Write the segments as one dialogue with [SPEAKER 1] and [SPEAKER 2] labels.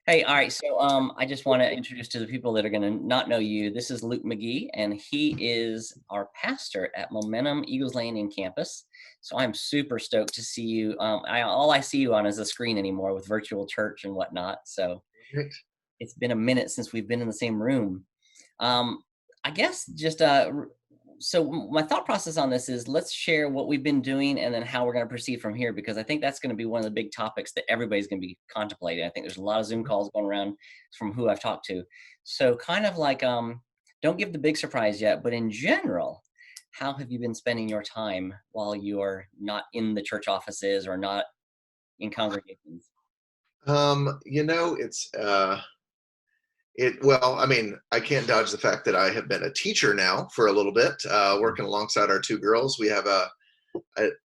[SPEAKER 1] Hey, all right. So, I just want to introduce to the people that are going to not know you. This is Luke McGee, and he is our pastor at Momentum Eagles Landing campus. So, I'm super stoked to see you. All I see you on is a screen anymore with virtual church and whatnot. So,
[SPEAKER 2] Right.
[SPEAKER 1] it's been a minute since we've been in the same room. Um, I guess just so my thought process on this is let's share what we've been doing and then how we're going to proceed from here because I think that's going to be one of the big topics that everybody's going to be contemplating. I think there's a lot of Zoom calls going around from who I've talked to. So kind of like don't give the big surprise yet, but in general, how have you been spending your time while you're not in the church offices or not in congregations?
[SPEAKER 2] I mean, I can't dodge the fact that I have been a teacher now for a little bit, working alongside our two girls. We have a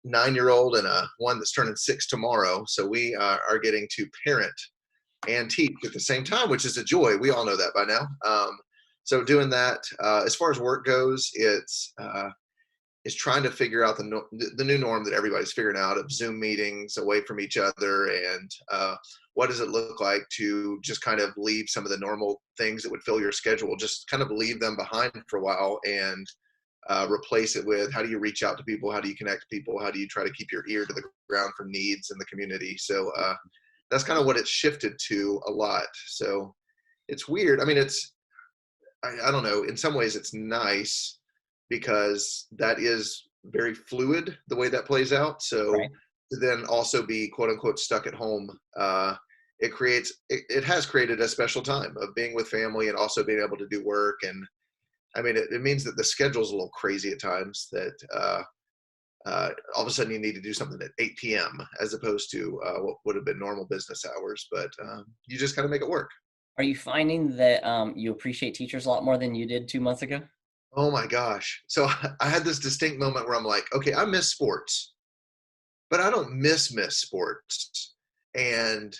[SPEAKER 2] 9-year-old and a one that's turning 6 tomorrow. So we are getting to parent and teach at the same time, which is a joy. We all know that by now. So doing that, as far as work goes, is trying to figure out the new norm that everybody's figuring out of Zoom meetings away from each other, and what does it look like to just kind of leave some of the normal things that would fill your schedule, just kind of leave them behind for a while and replace it with how do you reach out to people, how do you connect people, how do you try to keep your ear to the ground for needs in the community. So that's kind of what it's shifted to a lot. So it's weird. I mean, I don't know. In some ways, it's nice because that is very fluid the way that plays out. So
[SPEAKER 1] Right.
[SPEAKER 2] to then also be quote unquote stuck at home, it has created a special time of being with family and also being able to do work. And I mean, it means that the schedule's a little crazy at times. That all of a sudden you need to do something at 8 p.m. as opposed to what would have been normal business hours. But you just kind of make it work.
[SPEAKER 1] Are you finding that you appreciate teachers a lot more than you did 2 months ago?
[SPEAKER 2] Oh my gosh. So I had this distinct moment where I'm like, okay, I miss sports, but I don't miss sports. And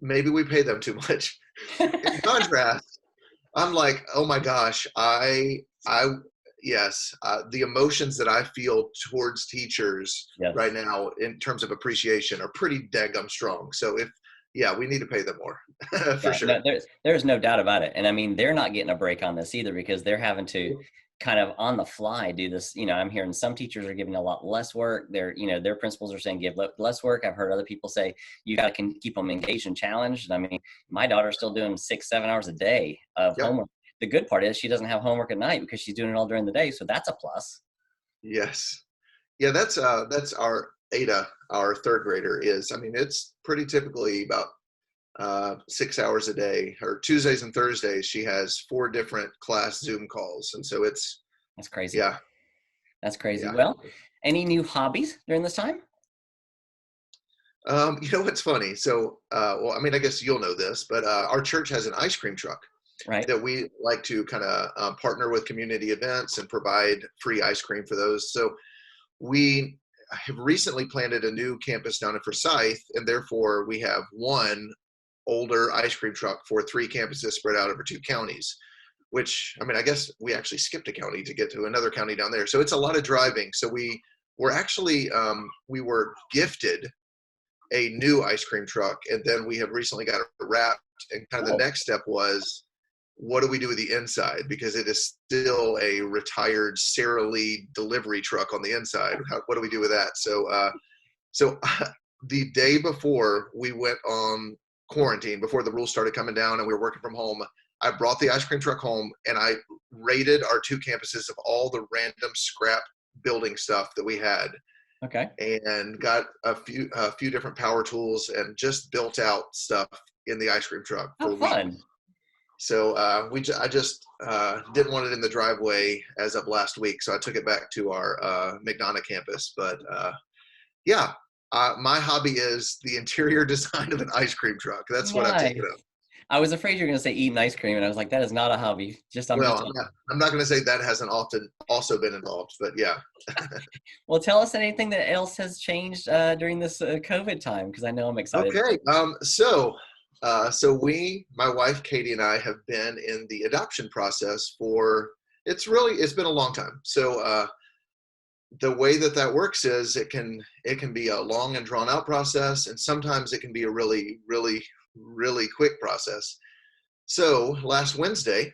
[SPEAKER 2] maybe we pay them too much. In contrast, I'm like, oh my gosh, yes, the emotions that I feel towards teachers right
[SPEAKER 1] Yes.
[SPEAKER 2] now in terms of appreciation are pretty daggum strong. So yeah, we need to pay them more for
[SPEAKER 1] Yeah, no,
[SPEAKER 2] sure.
[SPEAKER 1] there's no doubt about it. And I mean, they're not getting a break on this either because they're having to kind of on the fly do this. I'm hearing some teachers are giving a lot less work. Their principals are saying give less work. I've heard other people say you got to keep them engaged and challenged. I mean, my daughter's still doing 6, 7 hours a day of
[SPEAKER 2] Yep.
[SPEAKER 1] homework. The good part is she doesn't have homework at night because she's doing it all during the day. So that's a plus.
[SPEAKER 2] Yes. Yeah, that's our Ada, our third grader is. I mean, it's pretty typically about 6 hours a day. Or Tuesdays and Thursdays, she has 4 different class Zoom calls, and so it's
[SPEAKER 1] That's crazy.
[SPEAKER 2] yeah,
[SPEAKER 1] That's crazy.
[SPEAKER 2] yeah.
[SPEAKER 1] Well, any new hobbies during this time?
[SPEAKER 2] You know what's funny? So, well, I mean, I guess you'll know this, but our church has an ice cream truck
[SPEAKER 1] Right.
[SPEAKER 2] that we like to kind of partner with community events and provide free ice cream for those. So we have recently planted a new campus down in Forsyth, and therefore we have one older ice cream truck for 3 campuses spread out over 2 counties. Which I mean, I guess we actually skipped a county to get to another county down there, so it's a lot of driving. So we were gifted a new ice cream truck, and then we have recently got it wrapped. And kind of the
[SPEAKER 1] Oh,
[SPEAKER 2] next step was, what do we do with the inside? Because it is still a retired Sara Lee delivery truck on the inside. What do we do with that? So the day before we went on quarantine, before the rules started coming down and we were working from home, I brought the ice cream truck home and I raided our 2 campuses of all the random scrap building stuff that we had
[SPEAKER 1] okay.
[SPEAKER 2] and got a few different power tools and just built out stuff in the ice cream truck
[SPEAKER 1] How
[SPEAKER 2] for weeks.
[SPEAKER 1] fun.
[SPEAKER 2] So I just didn't want it in the driveway as of last week, so I took it back to our McDonough campus. But yeah, my hobby is the interior design of an ice cream truck. That's what I've taken
[SPEAKER 1] Nice.
[SPEAKER 2] up.
[SPEAKER 1] I was afraid you were gonna say eating ice cream, and I was like, that is not a hobby. I'm
[SPEAKER 2] Well,
[SPEAKER 1] just
[SPEAKER 2] I'm not going to say that hasn't often also been involved, but yeah.
[SPEAKER 1] well, tell us anything that else has changed during this COVID time, because I know I'm excited.
[SPEAKER 2] Okay. So my wife Katie and I have been in the adoption process for it's been a long time. So the way that works is it can be a long and drawn out process, and sometimes it can be a really really quick process. So last Wednesday,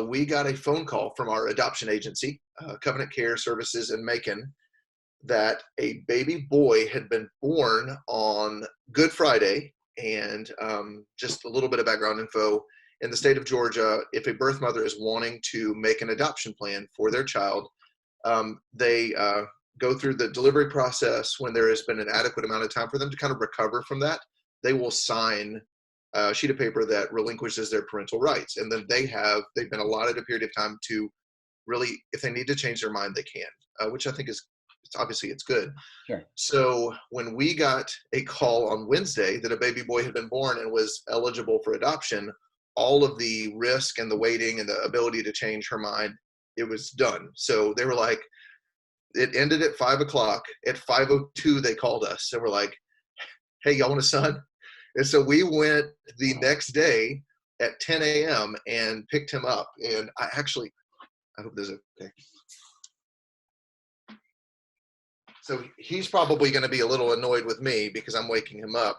[SPEAKER 2] we got a phone call from our adoption agency, Covenant Care Services in Macon, that a baby boy had been born on Good Friday. And just a little bit of background info. In the state of Georgia, if a birth mother is wanting to make an adoption plan for their child, they go through the delivery process. When there has been an adequate amount of time for them to kind of recover from that, they will sign a sheet of paper that relinquishes their parental rights. And then they've been allotted a period of time to really, if they need to change their mind, they can, which I think is, it's good.
[SPEAKER 1] Sure.
[SPEAKER 2] So when we got a call on Wednesday that a baby boy had been born and was eligible for adoption, all of the risk and the waiting and the ability to change her mind, it was done. So they were like, it ended at 5 o'clock. At 5:02, they called us and were like, "Hey, y'all want a son?" And so we went the next day at 10 a.m. and picked him up. And I hope this is okay. So he's probably going to be a little annoyed with me because I'm waking him up.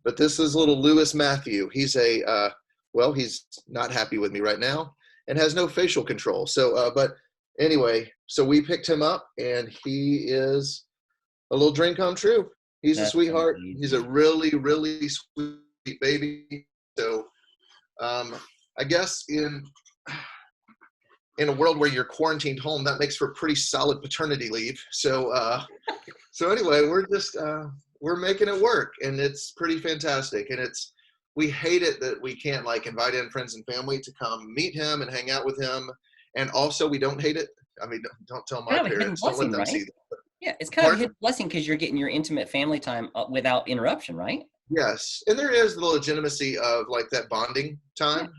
[SPEAKER 2] But this is little Lewis Matthew. He's he's not happy with me right now and has no facial control. So, but anyway, so we picked him up and he is a little dream come true. He's a
[SPEAKER 1] That's
[SPEAKER 2] sweetheart. He's a
[SPEAKER 1] amazing.
[SPEAKER 2] really, really sweet baby. So, I guess in a world where you're quarantined home, that makes for pretty solid paternity leave. So anyway, we're making it work, and it's pretty fantastic. And we hate it that we can't like invite in friends and family to come meet him and hang out with him. And also, we don't hate it. I mean, don't tell my
[SPEAKER 1] Kind of a hidden
[SPEAKER 2] parents. Don't let
[SPEAKER 1] blessing,
[SPEAKER 2] them see
[SPEAKER 1] right?
[SPEAKER 2] that.
[SPEAKER 1] Yeah, it's kind of a
[SPEAKER 2] Pardon?
[SPEAKER 1] hidden blessing because you're getting your intimate family time without interruption, right?
[SPEAKER 2] Yes, and there is the legitimacy of like that bonding
[SPEAKER 1] Yeah,
[SPEAKER 2] time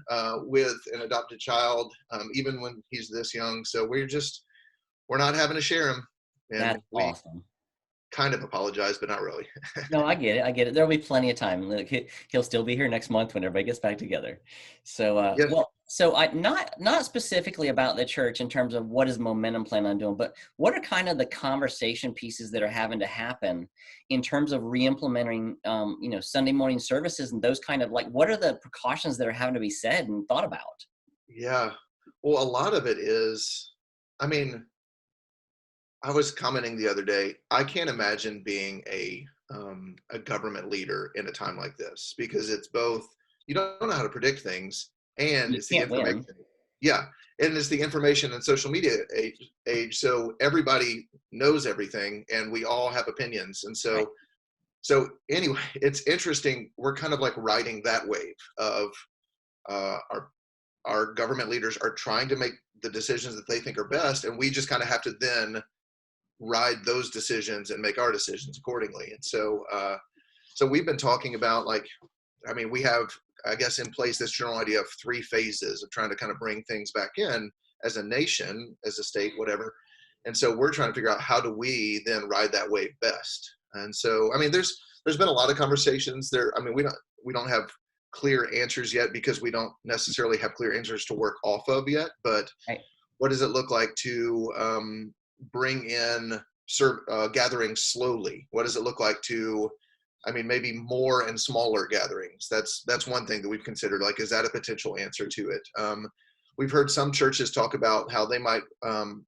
[SPEAKER 2] with an adopted child, even when he's this young. So we're not having to share him, and
[SPEAKER 1] that's
[SPEAKER 2] we
[SPEAKER 1] awesome.
[SPEAKER 2] kind of apologize, but not really.
[SPEAKER 1] No, I get it. I get it. There'll be plenty of time. Look, he'll still be here next month when everybody gets back together. So,
[SPEAKER 2] Yeah,
[SPEAKER 1] so I not specifically about the church in terms of what is momentum plan on doing, but what are kind of the conversation pieces that are having to happen in terms of re-implementing, Sunday morning services and those kind of like, what are the precautions that are having to be said and thought about?
[SPEAKER 2] yeah. Well, a lot of it is, I mean, I was commenting the other day. I can't imagine being a government leader in a time like this because it's both you don't know how to predict things and
[SPEAKER 1] You
[SPEAKER 2] it's the
[SPEAKER 1] can't
[SPEAKER 2] information.
[SPEAKER 1] win.
[SPEAKER 2] Yeah, and it's the information and social media age. So everybody knows everything, and we all have opinions. And
[SPEAKER 1] Right.
[SPEAKER 2] so anyway, it's interesting. We're kind of like riding that wave of uh, our our government leaders are trying to make the decisions that they think are best, and we just kind of have to then ride those decisions and make our decisions accordingly. And so we've been talking about like, I mean, we have, I guess, in place this general idea of 3 phases of trying to kind of bring things back in as a nation, as a state, whatever. And so we're trying to figure out how do we then ride that wave best. And so, I mean, there's been a lot of conversations there. I mean, we don't have clear answers yet because we don't necessarily have clear answers to work off of yet. But
[SPEAKER 1] Right.
[SPEAKER 2] what does it look like to bring in gatherings slowly? What does it look like to, I mean, maybe more and smaller gatherings? That's one thing that we've considered. Like, is that a potential answer to it? We've heard some churches talk about how they might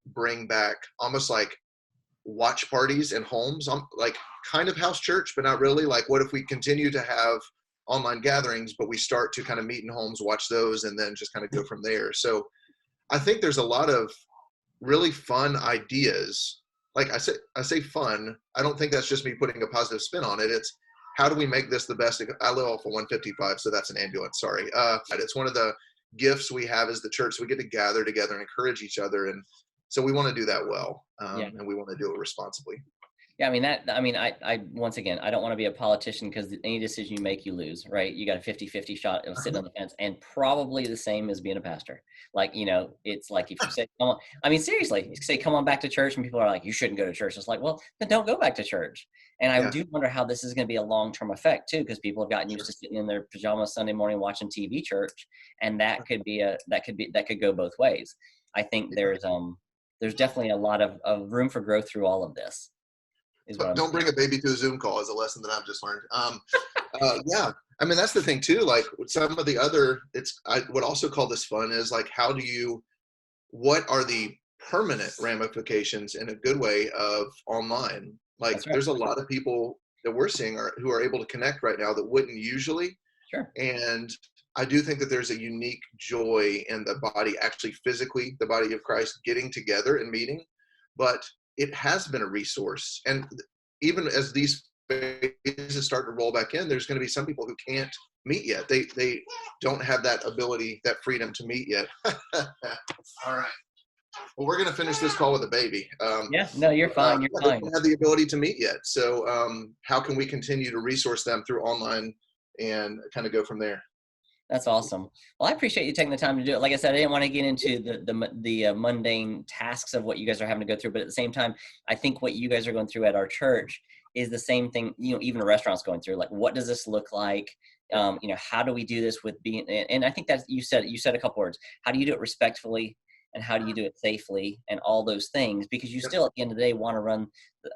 [SPEAKER 2] bring back almost like watch parties in homes, like kind of house church, but not really. Like, what if we continue to have online gatherings, but we start to kind of meet in homes, watch those, and then just kind of go from there? So I think there's a lot of really fun ideas. Like I say fun. I don't think that's just me putting a positive spin on it. It's how do we make this the best? I live off of 155, so that's an ambulance. Sorry. It's one of the gifts we have as the church. We get to gather together and encourage each other, and so we want to do that well,
[SPEAKER 1] Yeah.
[SPEAKER 2] and we want to do it responsibly.
[SPEAKER 1] Yeah, I once again, I don't want to be a politician because any decision you make, you lose, right? You got a 50-50 shot of sitting on the fence, and probably the same as being a pastor. Like, it's like if you say, come on, seriously, you say, come on back to church, and people are like, you shouldn't go to church. It's like, well, then don't go back to church. And I
[SPEAKER 2] Yeah,
[SPEAKER 1] do wonder how this is going to be a long-term effect too, because people have gotten used
[SPEAKER 2] sure.
[SPEAKER 1] to sitting in their pajamas Sunday morning watching TV church, and that could go both ways. I think
[SPEAKER 2] Yeah.
[SPEAKER 1] there's definitely a lot of room for growth through all of this is what I'm
[SPEAKER 2] Don't
[SPEAKER 1] seeing.
[SPEAKER 2] bring a baby to a Zoom call is a lesson that I've just learned. Yeah. I mean, that's the thing too. Like some of the other, I would also call this fun is like, what are the permanent ramifications in a good way of online? Like
[SPEAKER 1] That's right.
[SPEAKER 2] there's a lot of people that we're seeing who are able to connect right now that wouldn't usually.
[SPEAKER 1] Sure.
[SPEAKER 2] And I do think that there's a unique joy in the body, actually physically, the body of Christ getting together and meeting. But it has been a resource. And even as these phases start to roll back in, there's going to be some people who can't meet yet. They don't have that ability, that freedom to meet yet. All right. Well, we're going to finish this call with a baby.
[SPEAKER 1] Yeah, no, you're fine. You're
[SPEAKER 2] They
[SPEAKER 1] fine.
[SPEAKER 2] don't have the ability to meet yet. So how can we continue to resource them through online and kind of go from there?
[SPEAKER 1] That's awesome. Well, I appreciate you taking the time to do it. Like I said, I didn't want to get into the mundane tasks of what you guys are having to go through, but at the same time, I think what you guys are going through at our church is the same thing. Even a restaurant's going through. Like, what does this look like? How do we do this with being? And I think that you said a couple words. How do you do it respectfully? And how do you do it safely? And all those things, because you still at the end of the day want to run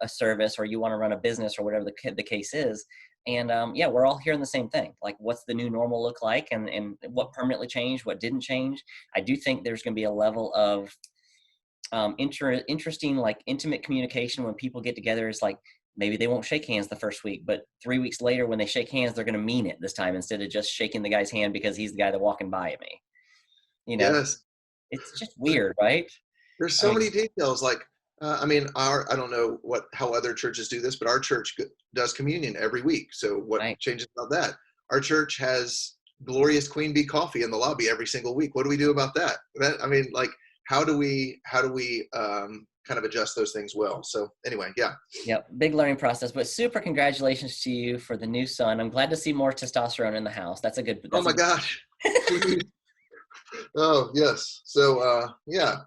[SPEAKER 1] a service, or you want to run a business, or whatever the case is. And we're all hearing the same thing. Like, what's the new normal look like, and what permanently changed, what didn't change. I do think there's going to be a level of interesting, like intimate communication when people get together. Is like, maybe they won't shake hands the first week, but 3 weeks later when they shake hands, they're going to mean it this time, instead of just shaking the guy's hand because he's the guy that walking by me.
[SPEAKER 2] Yes.
[SPEAKER 1] It's just weird, right?
[SPEAKER 2] There's
[SPEAKER 1] I
[SPEAKER 2] so
[SPEAKER 1] mean,
[SPEAKER 2] many details. Like, I mean, I don't know how other churches do this, but our church does communion every week. So what
[SPEAKER 1] right.
[SPEAKER 2] changes about that? Our church has glorious Queen Bee coffee in the lobby every single week. What do we do about that? I mean, like, how do we kind of adjust those things well? So anyway, yeah.
[SPEAKER 1] Yep, big learning process, but super congratulations to you for the new son. I'm glad to see more testosterone in the house. That's a good.
[SPEAKER 2] Oh
[SPEAKER 1] That's a
[SPEAKER 2] my
[SPEAKER 1] good.
[SPEAKER 2] gosh. Please. Oh yes. So yeah,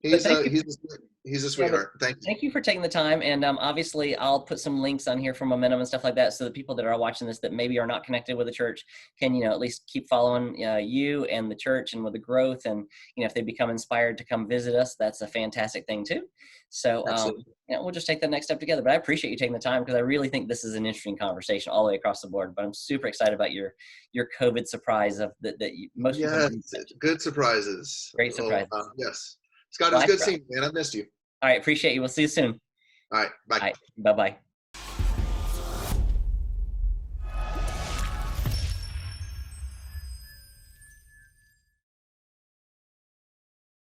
[SPEAKER 1] But thank you.
[SPEAKER 2] he's a
[SPEAKER 1] Yeah, but
[SPEAKER 2] sweetheart. Thank you.
[SPEAKER 1] thank you for taking the time. And obviously, I'll put some links on here for Momentum and stuff like that, so the people that are watching this that maybe are not connected with the church can, at least keep following you and the church and with the growth. And if they become inspired to come visit us, that's a fantastic thing too. So
[SPEAKER 2] Absolutely.
[SPEAKER 1] we'll just take the next step together. But I appreciate you taking the time, because I really think this is an interesting conversation all the way across the board. But I'm super excited about your COVID surprise of that most people
[SPEAKER 2] Yes,
[SPEAKER 1] didn't mention.
[SPEAKER 2] good surprises.
[SPEAKER 1] Great
[SPEAKER 2] Oh,
[SPEAKER 1] surprise.
[SPEAKER 2] yes. Scott, it
[SPEAKER 1] Well,
[SPEAKER 2] was good seeing you, man. I missed you.
[SPEAKER 1] all right, appreciate you. We'll see you soon.
[SPEAKER 2] All right, bye.
[SPEAKER 1] All right, bye bye.